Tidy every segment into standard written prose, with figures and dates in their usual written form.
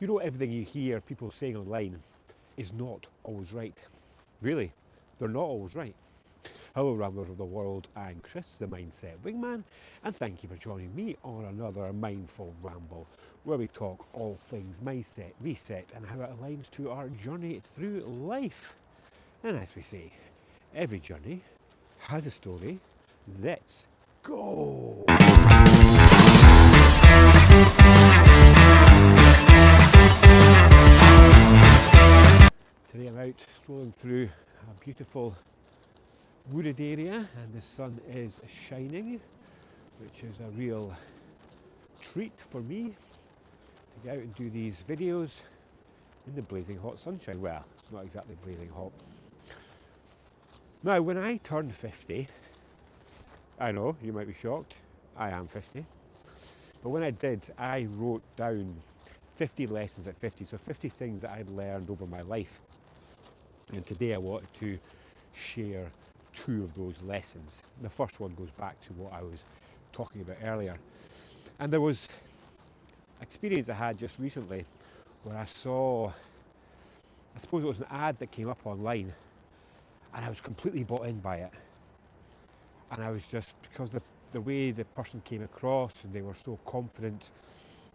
You know, everything you hear people saying online is not always right. Really, they're not always right. Hello, Ramblers of the World, I'm Chris, the Mindset Wingman, and thank you for joining me on another Mindful Ramble, where we talk all things mindset, reset, and how it aligns to our journey through life. And as we say, every journey has a story. Let's go! Today I'm out strolling through a beautiful wooded area and the sun is shining, which is a real treat for me to get out and do these videos in the blazing hot sunshine. Well, it's not exactly blazing hot. Now, when I turned 50, I know you might be shocked, I am 50, but when I did, I wrote down 50 lessons at 50, so 50 things that I'd learned over my life. And today I wanted to share two of those lessons. The first one goes back to what I was talking about earlier. And there was an experience I had just recently where I saw, I suppose it was an ad that came up online, and I was completely bought in by it. And I was just, because the way the person came across and they were so confident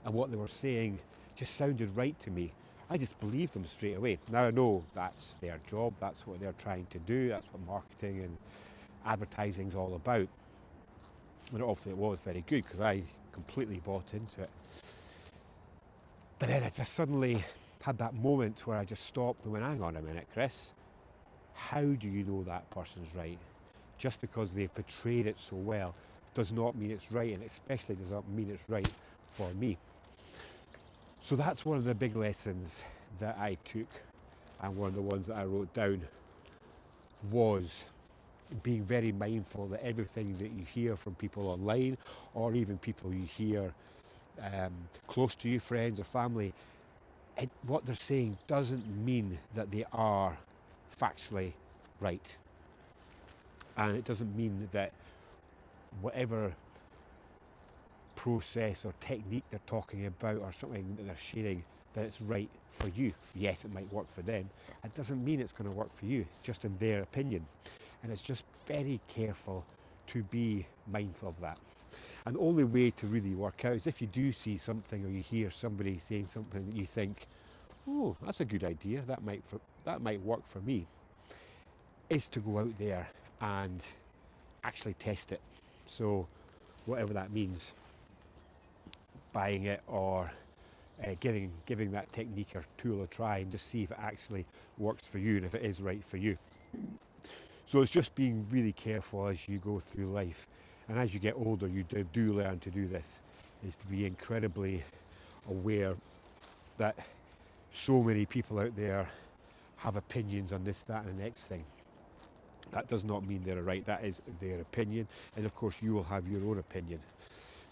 and what they were saying just sounded right to me. I just believed them straight away. Now I know that's their job, that's what they're trying to do, that's what marketing and advertising is all about. And obviously it was very good because I completely bought into it. But then I just suddenly had that moment where I just stopped and went, hang on a minute, Chris, how do you know that person's right? Just because they've portrayed it so well does not mean it's right, and especially does not mean it's right for me. So that's one of the big lessons that I took, and one of the ones that I wrote down was being very mindful that everything that you hear from people online, or even people you hear close to you, friends or family, what they're saying doesn't mean that they are factually right. And it doesn't mean that whatever process or technique they're talking about or something that they're sharing, that it's right for you. Yes, it might work for them. It doesn't mean it's going to work for you, just in their opinion. And it's just very careful to be mindful of that. And the only way to really work out is if you do see something or you hear somebody saying something that you think, oh, that's a good idea, that might work for me, is to go out there and actually test it. So whatever that means, buying it or giving that technique or tool a try and just see if it actually works for you and if it is right for you. So it's just being really careful as you go through life, and as you get older you do learn to do this, is to be incredibly aware that so many people out there have opinions on this, that and the next thing. That does not mean they're right, that is their opinion, and of course you will have your own opinion.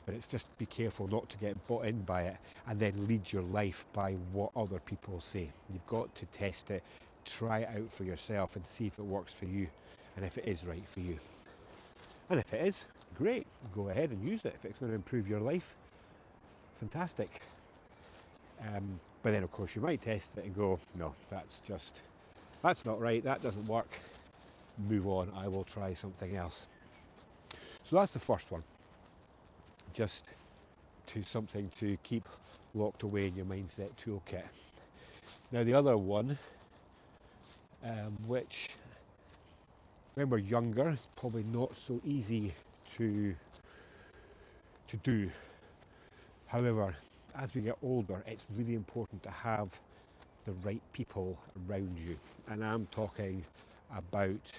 But it's just be careful not to get bought in by it and then lead your life by what other people say. You've got to test it, try it out for yourself and see if it works for you and if it is right for you. And if it is, great, go ahead and use it. If it's going to improve your life, fantastic. But then of course you might test it and go, no, that's not right, that doesn't work, move on, I will try something else. So that's the first one. Just to something to keep locked away in your mindset toolkit. Now the other one, which when we're younger, is probably not so easy to do. However, as we get older, it's really important to have the right people around you. And I'm talking about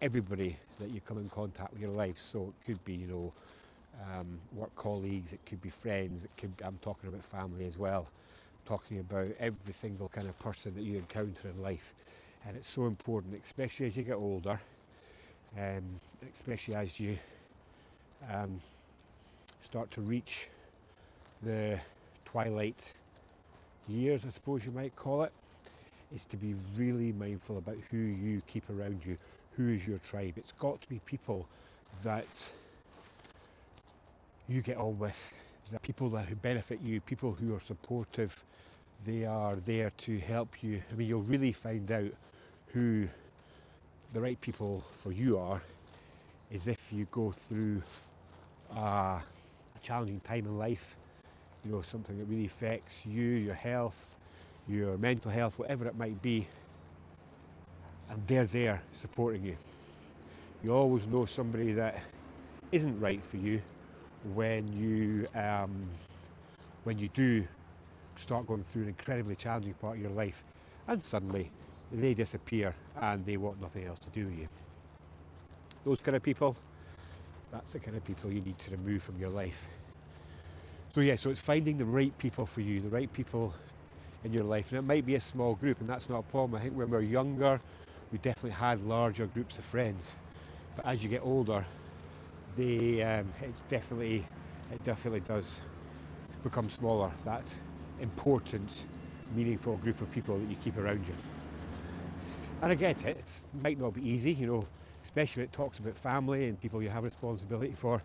everybody that you come in contact with in your life. So it could be, work colleagues, it could be friends, I'm talking about family as well, talking about every single kind of person that you encounter in life. And it's so important, especially as you get older, especially as you start to reach the twilight years, I suppose you might call it, is to be really mindful about who you keep around you, who is your tribe. It's got to be people that you get on with, people who benefit you, people who are supportive, they are there to help you. I mean, you'll really find out who the right people for you are is if you go through a challenging time in life, you know, something that really affects you, your health, your mental health, whatever it might be, and they're there supporting you. You always know somebody that isn't right for you when you do start going through an incredibly challenging part of your life, and suddenly they disappear and they want nothing else to do with you. Those kind of people, that's the kind of people you need to remove from your life. So yeah, so it's finding the right people for you, the right people in your life, and it might be a small group, and that's not a problem. I think when we were younger, we definitely had larger groups of friends, but as you get older, it definitely does become smaller. That important, meaningful group of people that you keep around you. And I get it, it might not be easy, you know, especially when it talks about family and people you have responsibility for.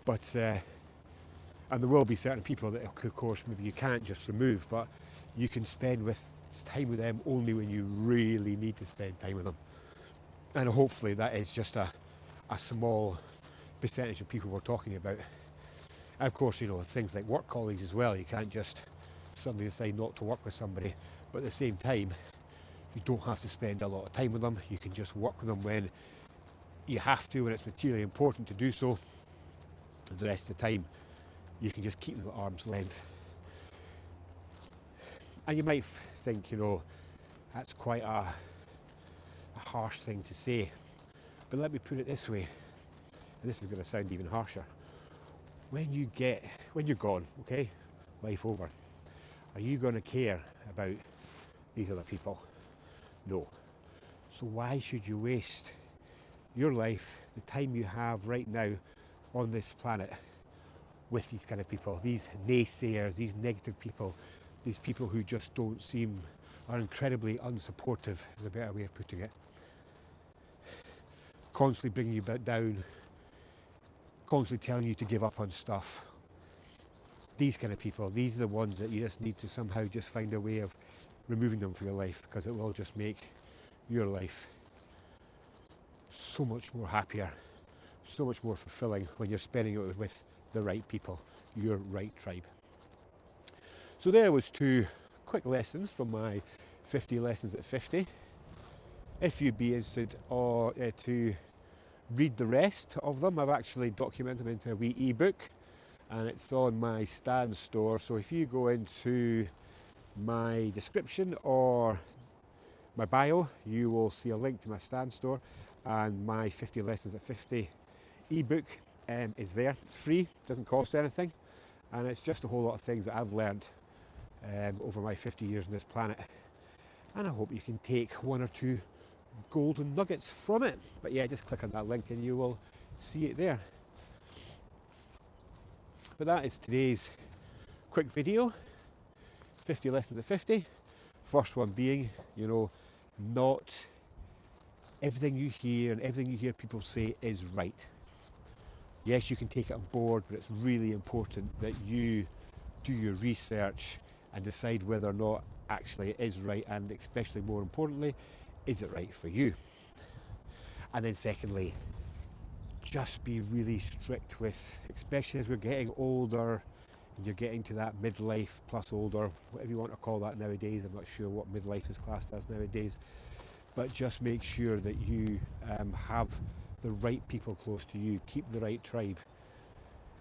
But and there will be certain people that, of course, maybe you can't just remove, but you can spend time with them only when you really need to spend time with them. And hopefully that is just a small percentage of people we're talking about. And of course, you know, things like work colleagues as well. You can't just suddenly decide not to work with somebody, but at the same time, you don't have to spend a lot of time with them. You can just work with them when you have to, when it's materially important to do so. And the rest of the time, you can just keep them at arm's length. And you might think, you know, that's quite a harsh thing to say, but let me put it this way, and this is going to sound even harsher. When you're gone, okay, life over, are you going to care about these other people? No. So why should you waste your life, the time you have right now on this planet, with these kind of people, these naysayers, these negative people, these people who just don't seem, are incredibly unsupportive, is a better way of putting it. Constantly bringing you back down, constantly telling you to give up on stuff. These kind of people, these are the ones that you just need to somehow just find a way of removing them from your life, because it will just make your life so much more happier, so much more fulfilling when you're spending it with the right people, your right tribe. So there was 2 quick lessons from my 50 lessons at 50. If you'd be interested to read the rest of them, I've actually documented them into a wee ebook, and it's on my Stan store. So if you go into my description or my bio, you will see a link to my Stan store, and my 50 lessons at 50 ebook is there. It's free, doesn't cost anything, and it's just a whole lot of things that I've learned over my 50 years on this planet, and I hope you can take 1 or 2 golden nuggets from it. But yeah, just click on that link and you will see it there. But that is today's quick video, 50 lessons at 50. First one being, you know, not everything you hear and everything you hear people say is right. Yes, you can take it on board, but it's really important that you do your research and decide whether or not actually it is right, and especially more importantly, is it right for you? And then secondly, just be really strict with, especially as we're getting older and you're getting to that midlife plus older, whatever you want to call that nowadays. I'm not sure what midlife is classed as nowadays, but just make sure that you have the right people close to you, keep the right tribe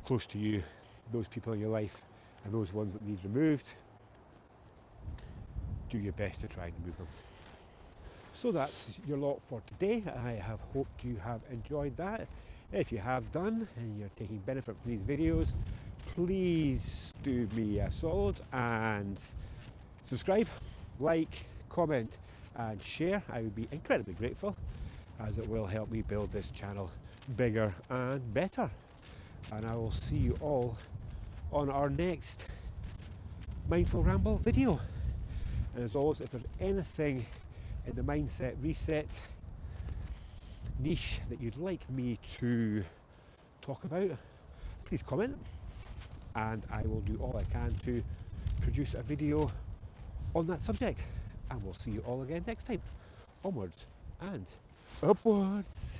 close to you, those people in your life, and those ones that need removed, do your best to try and remove them. So that's your lot for today. I have hoped you have enjoyed that. If you have done and you're taking benefit from these videos, please do me a solid and subscribe, like, comment and share. I would be incredibly grateful, as it will help me build this channel bigger and better. And I will see you all on our next Mindful Ramble video. And as always, if there's anything in the mindset reset niche that you'd like me to talk about, please comment, and I will do all I can to produce a video on that subject. And we'll see you all again next time. Onwards and upwards.